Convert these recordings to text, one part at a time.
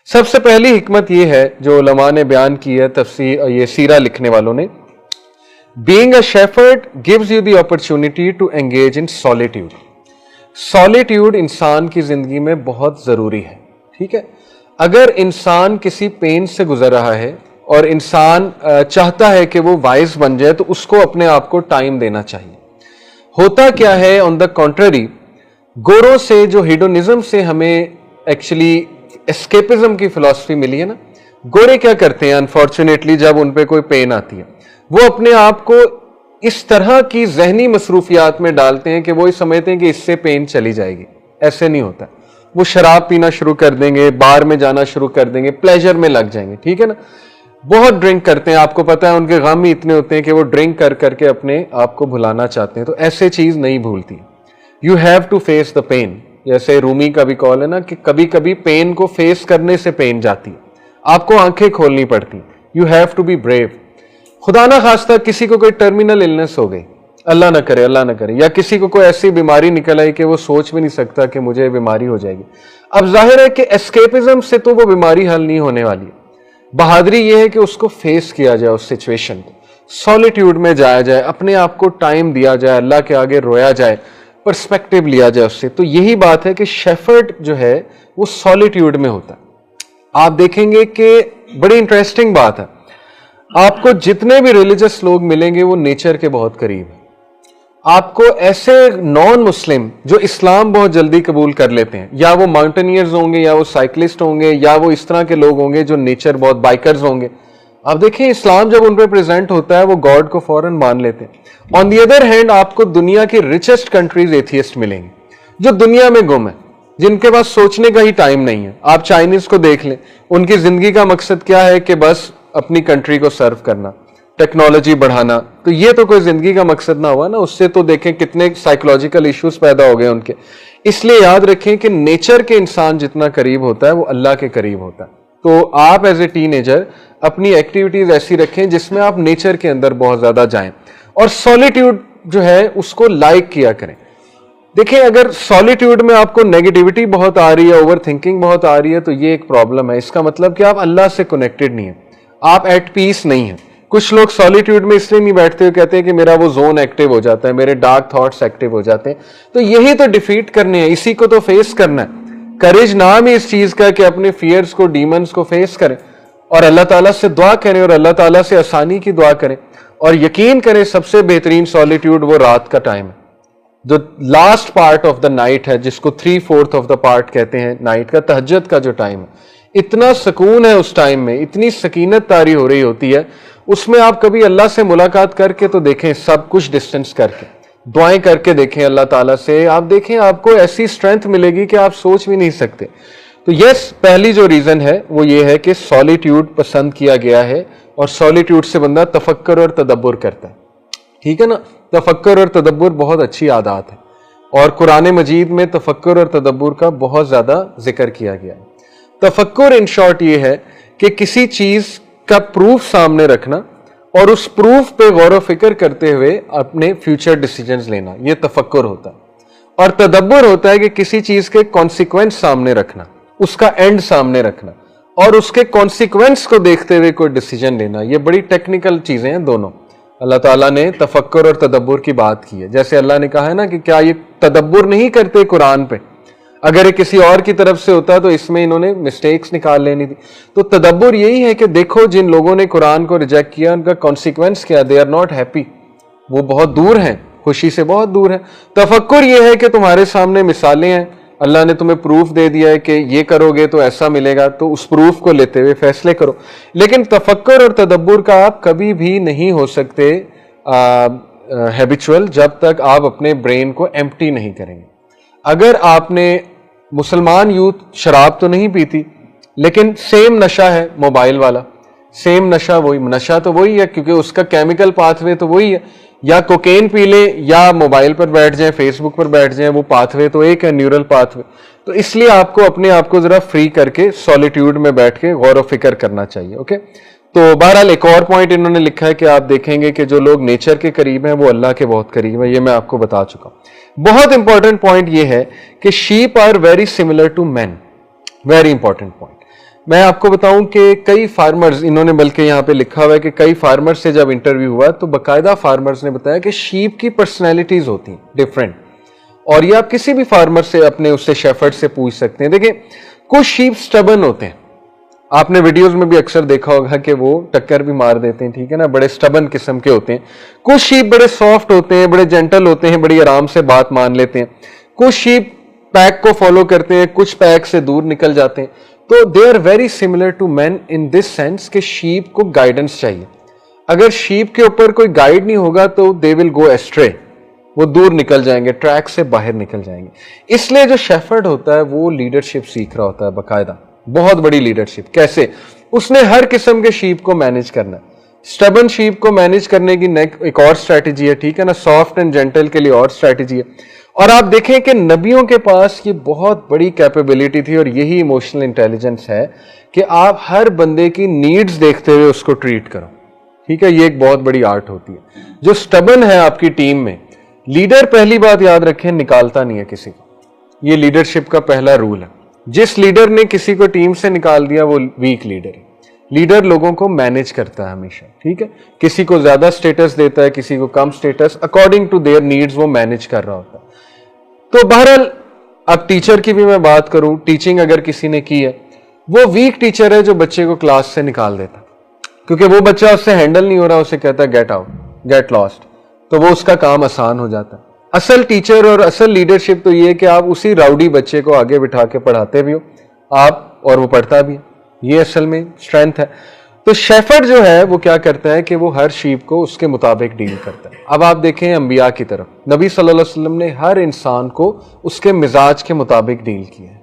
सबसे पहली हिकमत ये है जो उलमा ने बयान की है तफसीर ये सीरा लिखने वालों ने, being a shepherd gives you the opportunity to engage in solitude. Solitude इंसान की जिंदगी में बहुत जरूरी है। ठीक है, अगर इंसान किसी पेन से गुजर रहा है और इंसान चाहता है कि वो वाइज बन जाए तो उसको अपने आप को टाइम देना चाहिए। होता क्या है, ऑन द कॉन्ट्ररी, गोरों से जो हिडोनिज्म से हमें एक्चुअली एस्केपिज्म की फिलॉसफी मिली है ना, गोरे क्या करते हैं अनफॉर्चुनेटली जब उन पे कोई पेन आती है, वो अपने आप को इस तरह की जहनी मसरूफियात में डालते हैं कि वो समझते हैं कि इससे पेन चली जाएगी। ऐसे नहीं होता। वो शराब पीना शुरू कर देंगे, बार में जाना शुरू कर देंगे, प्लेजर में लग जाएंगे। ठीक है ना, बहुत ड्रिंक करते हैं, आपको पता है उनके गम ही इतने होते हैं कि वो ड्रिंक कर करके अपने आप को भुलाना चाहते हैं। तो ऐसे चीज नहीं भूलती। You have to face the pain. जैसे रूमी का भी कॉल है ना कि कभी कभी पेन को फेस करने से पेन जाती है, आपको आंखें खोलनी पड़ती। You have to be brave. खुदा ना खास्ता किसी को कोई टर्मिनल इलनेस हो गई, अल्लाह ना करे, अल्लाह ना करे, या किसी को कोई ऐसी बीमारी निकल आई कि वो सोच भी नहीं सकता कि मुझे बीमारी हो जाएगी। अब जाहिर है कि एस्केपिज्म से तो वो बीमारी हल नहीं होने वाली है। बहादुरी ये है कि उसको फेस किया जाए, उस सिचुएशन को, सॉलिट्यूड में जाया जाए, अपने आप को टाइम दिया जाए, अल्लाह के आगे रोया जाए, पर्सपेक्टिव लिया जाए उससे। तो यही बात है कि शेफर्ड जो है वो सॉलिट्यूड में होता है। आप देखेंगे कि बड़ी इंटरेस्टिंग बात है, आपको जितने भी रिलीजियस लोग मिलेंगे वो नेचर के बहुत करीब है। आपको ऐसे नॉन मुस्लिम जो इस्लाम बहुत जल्दी कबूल कर लेते हैं, या वो माउंटेनियर्स होंगे, या वो साइकिलिस्ट होंगे, या वो इस तरह के लोग होंगे जो नेचर बहुत बाइकर्स होंगे। आप देखिए इस्लाम जब उन पर प्रेजेंट होता है वो गॉड को फौरन मान लेते हैं। ऑन दी अदर हैंड आपको दुनिया की रिचेस्ट कंट्रीज एथियस्ट मिलेंगे जो दुनिया में गुम है, जिनके पास सोचने का ही टाइम नहीं है। आप चाइनीज को देख लें, उनकी जिंदगी का मकसद क्या है कि बस अपनी कंट्री को सर्व करना, टेक्नोलॉजी बढ़ाना। तो ये तो कोई जिंदगी का मकसद ना हुआ ना, उससे तो देखें कितने साइकोलॉजिकल इश्यूज पैदा हो गए उनके। इसलिए याद रखें कि नेचर के इंसान जितना करीब होता है वो अल्लाह के करीब होता है। तो आप एज ए टीनेजर अपनी एक्टिविटीज ऐसी रखें जिसमें आप नेचर के अंदर बहुत ज्यादा जाएं, और सॉलिट्यूड जो है उसको लाइक किया करें। देखिए अगर सॉलिट्यूड में आपको नेगेटिविटी बहुत आ रही है, ओवर थिंकिंग बहुत आ रही है, तो ये एक प्रॉब्लम है। इसका मतलब कि आप अल्लाह से कनेक्टेड नहीं है, आप एट पीस नहीं है। कुछ लोग सॉलिट्यूड में इसलिए नहीं बैठते हुए कहते हैं कि मेरा वो जोन एक्टिव हो जाता है, मेरे डार्क थॉट्स एक्टिव हो जाते हैं। तो यही तो डिफीट करने हैं, इसी को तो फेस करना है। करेज नाम ही इस चीज का कि अपने फियर्स को, डीमंस को फेस करें और अल्लाह ताला से दुआ करें और अल्लाह ताला से आसानी की दुआ करें। और यकीन करें सबसे बेहतरीन सॉलिट्यूड वो रात का टाइम है, जो last part of the night है, जिसको 3/4 ऑफ द पार्ट कहते हैं नाइट का, तहज्जुद का जो टाइम है। इतना सुकून है उस टाइम में, इतनी सकीनत तारी हो रही होती है उसमें। आप कभी अल्लाह से मुलाकात करके तो देखें, सब कुछ डिस्टेंस करके दुआएं करके देखें अल्लाह ताला से, आप देखें आपको ऐसी स्ट्रेंथ मिलेगी कि आप सोच भी नहीं सकते। तो यस, पहली जो रीजन है वो ये है कि सॉलिट्यूड पसंद किया गया है, और सॉलिट्यूड से बंदा तफक्कर और तदब्बर करता है। ठीक है ना, तफक्कर और तदब्बर बहुत अच्छी आदत है, और कुरान मजीद में तफक्कर और तदब्बर का बहुत ज्यादा जिक्र किया गया है। तफक्कुर इन शॉर्ट ये है कि किसी चीज का प्रूफ सामने रखना और उस प्रूफ पे गौर व फिक्र करते हुए अपने फ्यूचर डिसीजंस लेना, ये तफक्कुर होता है। और तदब्बर होता है कि किसी चीज के कॉन्सिक्वेंस सामने रखना, उसका एंड सामने रखना और उसके कॉन्सिक्वेंस को देखते हुए कोई डिसीजन लेना। ये बड़ी टेक्निकल चीजें हैं दोनों। अल्लाह ताला ने तफक्कुर और तदब्बर की बात की है। जैसे अल्लाह ने कहा है ना कि क्या ये तदब्बर नहीं करते कुरान पे, अगर ये किसी और की तरफ से होता तो इसमें इन्होंने मिस्टेक्स निकाल लेनी थी। तो तदब्बर यही है कि देखो जिन लोगों ने कुरान को रिजेक्ट किया उनका कॉन्सिक्वेंस क्या, दे आर नॉट हैप्पी, वो बहुत दूर हैं, खुशी से बहुत दूर है। तफक्कुर ये है कि तुम्हारे सामने मिसालें हैं, अल्लाह ने तुम्हें प्रूफ दे दिया है कि ये करोगे तो ऐसा मिलेगा, तो उस प्रूफ को लेते हुए फैसले करो। लेकिन तफक्कुर और तदब्बर का आप कभी भी नहीं हो सकते हैबिचुअल जब तक आप अपने ब्रेन को एम्प्टी नहीं करेंगे। अगर आपने, मुसलमान यूथ शराब तो नहीं पीती, लेकिन सेम नशा है मोबाइल वाला, सेम नशा वही, नशा तो वही है क्योंकि उसका केमिकल पाथवे तो वही है। या कोकेन पी ले या मोबाइल पर बैठ जाए, फेसबुक पर बैठ जाए, वो पाथवे तो एक है, न्यूरल पाथवे। तो इसलिए आपको अपने आप को जरा फ्री करके सॉलिट्यूड में बैठ के गौर व फिक्र करना चाहिए। ओके, तो बहरहाल एक और पॉइंट इन्होंने लिखा है कि आप देखेंगे कि जो लोग नेचर के करीब हैं वो अल्लाह के बहुत करीब है। ये मैं आपको बता चुका हूं। बहुत इंपॉर्टेंट पॉइंट ये है कि sheep are very similar to man, very important point. मैं आपको बताऊं कि कई फार्मर्स, इन्होंने बल्कि यहाँ पे लिखा हुआ है कि कई फार्मर्स से जब इंटरव्यू हुआ तो बाकायदा फार्मर्स ने बताया कि शीप की पर्सनैलिटीज होती हैं डिफरेंट, और ये आप किसी भी फार्मर से अपने उससे शेफर्ड से पूछ सकते हैं। देखिए कुछ शीप स्टबन होते हैं, आपने वीडियोस में भी अक्सर देखा होगा कि वो टक्कर भी मार देते हैं, ठीक है ना, बड़े स्टबन किस्म के होते हैं। कुछ शीप बड़े सॉफ्ट होते हैं, बड़े जेंटल होते हैं, बड़ी आराम से बात मान लेते हैं। कुछ शीप पैक को फॉलो करते हैं, कुछ पैक से दूर निकल जाते हैं। तो they are very similar to man in this sense कि शीप को गाइडेंस चाहिए। अगर शीप के ऊपर कोई गाइड नहीं होगा तो दे विल गो एस्ट्रे, वो दूर निकल जाएंगे, ट्रैक से बाहर निकल जाएंगे। इसलिए जो शेफर्ड होता है वो लीडरशिप सीख रहा होता है बाकायदा, बहुत बड़ी लीडरशिप। कैसे? उसने हर किस्म के शीप को मैनेज करना है। स्टबन शीप को मैनेज करने की एक और स्ट्रैटेजी है, ठीक है ना, सॉफ्ट एंड जेंटल के लिए और स्ट्रैटेजी है। और आप देखें कि नबियों के पास ये बहुत बड़ी कैपेबिलिटी थी, और यही इमोशनल इंटेलिजेंस है कि आप हर बंदे की नीड्स देखते हुए उसको ट्रीट करो, ठीक है। ये एक बहुत बड़ी आर्ट होती है। जो स्टबन है आपकी टीम में, लीडर पहली बात याद रखें निकालता नहीं है किसी को, ये लीडरशिप का पहला रूल है। जिस लीडर ने किसी को टीम से निकाल दिया वो वीक लीडर है। लीडर लोगों को मैनेज करता है हमेशा, ठीक है, किसी को ज्यादा स्टेटस देता है, किसी को कम status, according to their needs वो मैनेज कर रहा होता है। तो बहरहाल अब टीचर की भी मैं बात करूं, टीचिंग अगर किसी ने की है, वो वीक टीचर है जो बच्चे को क्लास से निकाल देता, क्योंकि वो बच्चा उससे हैंडल नहीं हो रहा, उसे कहता है गेट आउट, गेट लॉस्ट, तो वो उसका काम आसान हो जाता है। असल टीचर और असल लीडरशिप तो ये कि आप उसी राउडी बच्चे को आगे बिठा के पढ़ाते भी हो आप, और वो पढ़ता भी है, ये असल में स्ट्रेंथ है। तो शेफर्ड जो है वो क्या करता है कि वो हर शीप को उसके मुताबिक डील करता है। अब आप देखें अंबिया की तरफ, नबी सल्लल्लाहु अलैहि वसल्लम ने हर इंसान को उसके मिजाज के मुताबिक डील किया है,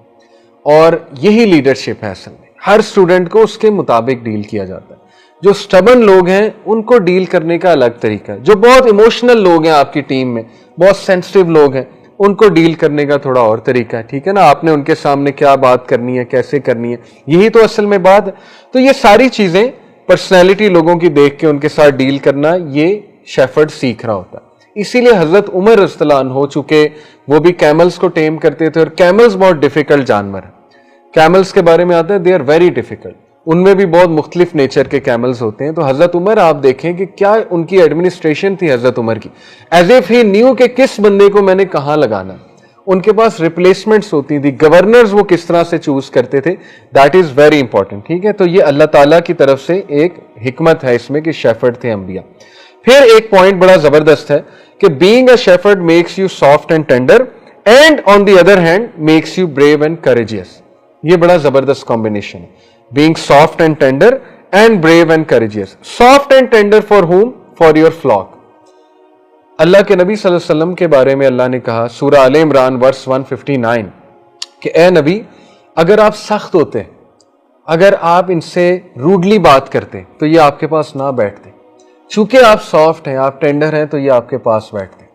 और यही लीडरशिप है असल में। हर स्टूडेंट को उसके मुताबिक डील किया जाता है। जो स्टबन लोग हैं उनको डील करने का अलग तरीका है। जो बहुत इमोशनल लोग हैं आपकी टीम में, बहुत सेंसिटिव लोग हैं, उनको डील करने का थोड़ा और तरीका है, ठीक है ना। आपने उनके सामने क्या बात करनी है, कैसे करनी है, यही तो असल में बात है। तो ये सारी चीजें पर्सनैलिटी लोगों की देख के उनके साथ डील करना, ये शेफर्ड सीख रहा होता है। इसीलिए हजरत उमर रज़ियल्लाहु हो चुके, वो भी कैमल्स को टेम करते थे, और कैमल्स बहुत डिफिकल्ट जानवर है। कैमल्स के बारे में आता है दे आर वेरी डिफिकल्ट, उनमें भी बहुत मुख्तलिफ नेचर के कैमल्स होते हैं। तो हजरत उमर आप देखें कि क्या उनकी एडमिनिस्ट्रेशन थी हजरत उमर की, एज इफ ही न्यू कि किस बंदे को मैंने कहां लगाना। उनके पास रिप्लेसमेंट्स होती थी, गवर्नर्स वो किस तरह से चूज करते थे, दैट इज वेरी इंपॉर्टेंट, ठीक है। तो ये अल्लाह ताला की तरफ से एक हिकमत है इसमें कि शेफर्ड थे अंबिया। फिर एक पॉइंट बड़ा जबरदस्त है कि being a shepherd makes you soft and tender, and on the other hand makes you brave and courageous. ये बड़ा जबरदस्त कॉम्बिनेशन है, being soft and tender and brave and courageous. Soft and tender for whom? For your flock. अल्लाह के नबी सल्लल्लाहु अलैहि वसल्लम के बारे में अल्लाह ने कहा सूरह आले इमरान वर्स 159 कि ए नबी, अगर आप सख्त होते, अगर आप इनसे रूडली बात करते तो ये आपके पास ना बैठते। चूंकि आप सॉफ्ट हैं, आप टेंडर हैं, तो ये आपके पास बैठते।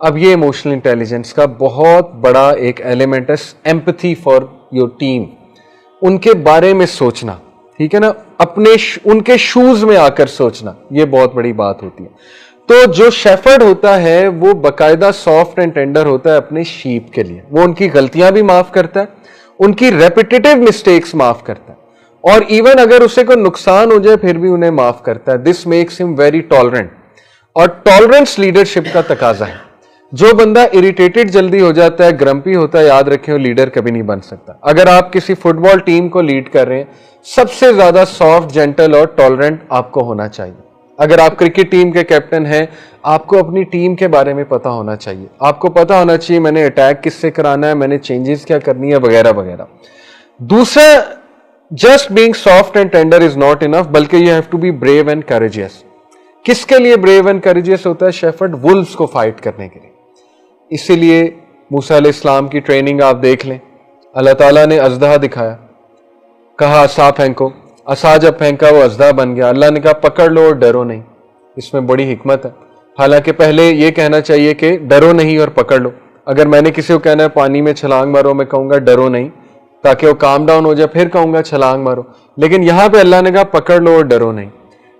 अब ये इमोशनल इंटेलिजेंस का बहुत बड़ा एक एलिमेंट है, एम्पैथी फॉर योर टीम, उनके बारे में सोचना, ठीक है ना, अपने उनके शूज में आकर सोचना, ये बहुत बड़ी बात होती है। तो जो शेफर्ड होता है वो बाकायदा सॉफ्ट एंड टेंडर होता है अपने शीप के लिए। वो उनकी गलतियां भी माफ करता है, उनकी रेपिटेटिव मिस्टेक्स माफ करता है, और इवन अगर उसे कोई नुकसान हो जाए फिर भी उन्हें माफ करता है। This makes him very tolerant, और टॉलरेंस लीडरशिप का तकाजा है। जो बंदा इरिटेटेड जल्दी हो जाता है, ग्रम्पी होता है, याद रखें वो लीडर कभी नहीं बन सकता। अगर आप किसी फुटबॉल टीम को लीड कर रहे हैं, सबसे ज्यादा सॉफ्ट, जेंटल और टॉलरेंट आपको होना चाहिए। अगर आप क्रिकेट टीम के कैप्टन हैं, आपको अपनी टीम के बारे में पता होना चाहिए। आपको पता होना चाहिए मैंने अटैक किससे कराना है, मैंने चेंजेस क्या करनी है, वगैरह वगैरह। दूसरा, just being soft and tender is not enough, बल्कि you have to be brave and courageous. किसके लिए ब्रेव एंड करेजियस होता है? शेफर्ड वुल्व्स को फाइट करने के लिए। इसीलिए मूसा अलैहिस्सलाम की ट्रेनिंग आप देख लें, अल्लाह ताला ने अजदा दिखाया, कहा असा फेंको, असा जब फेंका वो अजदा बन गया। अल्लाह ने कहा पकड़ लो और डरो नहीं। इसमें बड़ी हिकमत है। हालांकि पहले ये कहना चाहिए कि डरो नहीं और पकड़ लो। अगर मैंने किसी को कहना है पानी में छलांग मारो, मैं कहूंगा डरो नहीं, ताकि वो काम डाउन हो जाए, फिर कहूंगा छलांग मारो। लेकिन यहां पे अल्लाह ने कहा पकड़ लो और डरो नहीं।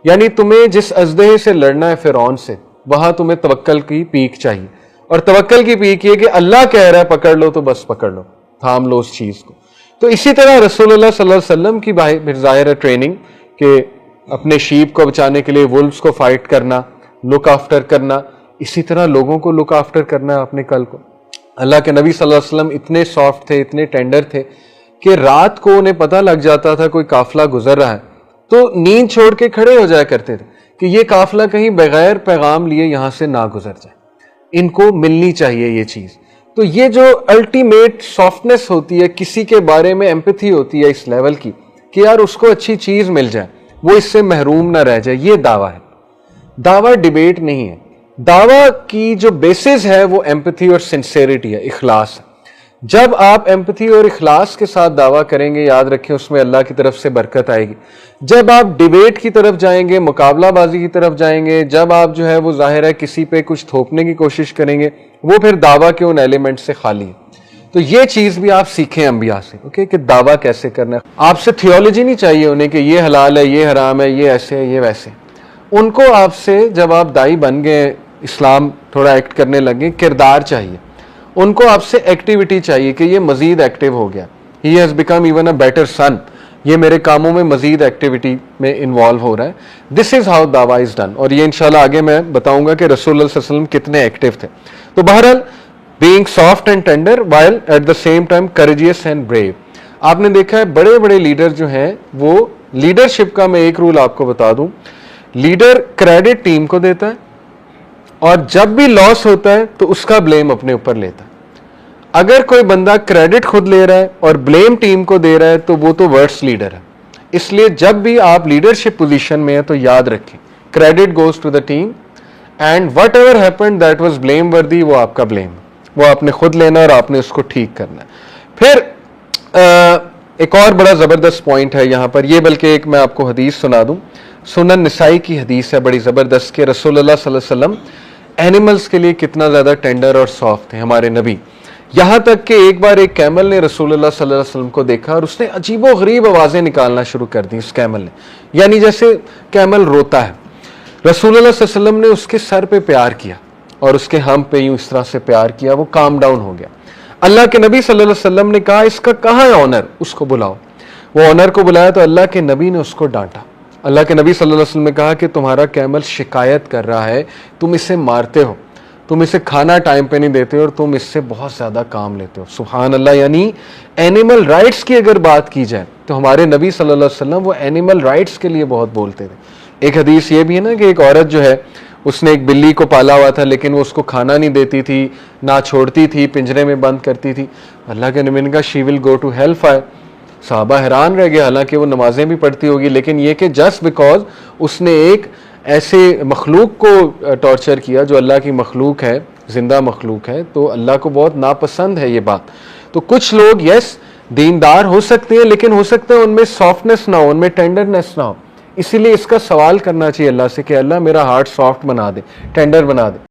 यानी तुम्हें जिस अजदहे से लड़ना है फिरौन से, वहां तुम्हें तवक्कल की पीक चाहिए, और तवक्कल की पीक ये कि अल्लाह कह रहा है पकड़ लो तो बस पकड़ लो, थाम लो उस चीज को। तो इसी तरह रसूलुल्लाह सल्लल्लाहु अलैहि वसल्लम की फिर जाहिर है ट्रेनिंग कि अपने शीप को बचाने के लिए वुल्व्स को फाइट करना, लुक आफ्टर करना, इसी तरह लोगों को लुक आफ्टर करना है अपने कल को। अल्लाह के नबी सल्लल्लाहु अलैहि वसल्लम इतने सॉफ्ट थे, इतने टेंडर थे कि रात को उन्हें पता लग जाता था कोई काफिला गुजर रहा है तो नींद छोड़ के खड़े हो जाया करते थे कि ये काफिला कहीं बगैर पैगाम लिए यहां से ना गुजर जाए, इनको मिलनी चाहिए ये चीज। तो ये जो अल्टीमेट सॉफ्टनेस होती है, किसी के बारे में एम्पैथी होती है इस लेवल की कि यार उसको अच्छी चीज मिल जाए, वो इससे महरूम ना रह जाए, ये दावा है। दावा डिबेट नहीं है। दावा की जो बेसिस है वो एम्पैथी और सिंसेरिटी है, इखलास है। जब आप एम्पैथी और इखलास के साथ दावा करेंगे, याद रखें उसमें अल्लाह की तरफ से बरकत आएगी। जब आप डिबेट की तरफ जाएंगे, मुकाबलाबाजी की तरफ जाएंगे, जब आप जो है वो जाहिर है किसी पे कुछ थोपने की कोशिश करेंगे, वो फिर दावा के उन एलिमेंट से खाली है। तो ये चीज भी आप सीखें अंबिया से, ओके, कि दावा कैसे करना है। आपसे थियोलॉजी नहीं चाहिए उन्हें कि ये हलाल है, ये हराम है, ये ऐसे है, ये वैसे। उनको आपसे जब आप दाई बन गए, इस्लाम थोड़ा एक्ट करने लगे, किरदार चाहिए। उनको आपसे एक्टिविटी चाहिए कि ये मजीद एक्टिव हो गया, he has become even a better son, ये मेरे कामों में मजीद एक्टिविटी में इन्वॉल्व हो रहा है। दिस इज हाउ दावा इज डन। और ये इंशाल्लाह आगे मैं बताऊंगा कि रसूलुल्लाह सल्लल्लाहु अलैहि वसल्लम कितने एक्टिव थे। तो बहरहाल being soft and tender while at the same time courageous and brave. आपने देखा है बड़े बड़े लीडर जो हैं वो, लीडरशिप का मैं एक रूल आपको बता दूं, लीडर क्रेडिट टीम को देता है और जब भी लॉस होता है तो उसका ब्लेम अपने ऊपर लेता है। अगर कोई बंदा क्रेडिट खुद ले रहा है और ब्लेम टीम को दे रहा है तो वो तो वर्स्ट लीडर है। इसलिए जब भी आप लीडरशिप पोजीशन में है तो याद रखें, credit goes to the team and whatever happened that was blameworthy, वो आपका ब्लेम, वो आपने खुद लेना और आपने उसको ठीक करना है। फिर एक और बड़ा जबरदस्त पॉइंट है यहाँ पर, ये बल्कि एक मैं आपको हदीस सुना दूं, सुनन निसाई की हदीस है बड़ी जबरदस्त के रसूलुल्लाह सल्लल्लाहु अलैहि वसल्लम एनिमल्स के लिए कितना ज्यादा टेंडर और सॉफ्ट थे हमारे नबी। यहां तक कि एक बार एक कैमल ने रसूलुल्लाह सल्लल्लाहु अलैहि वसल्लम को देखा और उसने अजीबो गरीब आवाजें निकालना शुरू कर दी उस कैमल ने, यानी जैसे कैमल रोता है। रसूलुल्लाह सल्लल्लाहु अलैहि वसल्लम ने उसके सर पे प्यार किया और उसके हम पे यूं इस तरह से प्यार किया, वो काम डाउन हो गया। अल्लाह के नबी सल्लल्लाहु अलैहि वसल्लम ने कहा इसका कहाँ है ऑनर, उसको बुलाओ। वो ऑनर को बुलाया तो अल्लाह के नबी ने उसको डांटा। अल्लाह के नबी सल्लल्लाहु अलैहि वसल्लम ने कहा कि तुम्हारा कैमल शिकायत कर रहा है, तुम इसे मारते हो, तुम इसे खाना टाइम पे नहीं देते और तुम इससे बहुत ज्यादा काम लेते हो। सुभान अल्लाह। यानी एनिमल राइट्स की अगर बात की जाए तो हमारे नबी सल्लल्लाहु अलैहि वसल्लम वो एनिमल राइट्स के लिए बहुत बोलते थे। एक हदीस ये भी है ना कि एक औरत जो है उसने एक बिल्ली को पाला हुआ था लेकिन वो उसको खाना नहीं देती थी, ना छोड़ती थी, पिंजरे में बंद करती थी। अल्लाह के नबी ने कहा she will go to hell fire. साहबा हैरान रह गए, हालांकि वो नमाजें भी पढ़ती होगी, लेकिन ये कि जस्ट बिकॉज उसने एक ऐसे मखलूक को टॉर्चर किया जो अल्लाह की मखलूक है, जिंदा मखलूक है, तो अल्लाह को बहुत नापसंद है ये बात। तो कुछ लोग यस दीनदार हो सकते हैं लेकिन हो सकता है उनमें सॉफ्टनेस ना हो, उनमें टेंडरनेस ना हो। इसीलिए इसका सवाल करना चाहिए अल्लाह से कि अल्लाह मेरा हार्ट सॉफ्ट बना दे, टेंडर बना दे।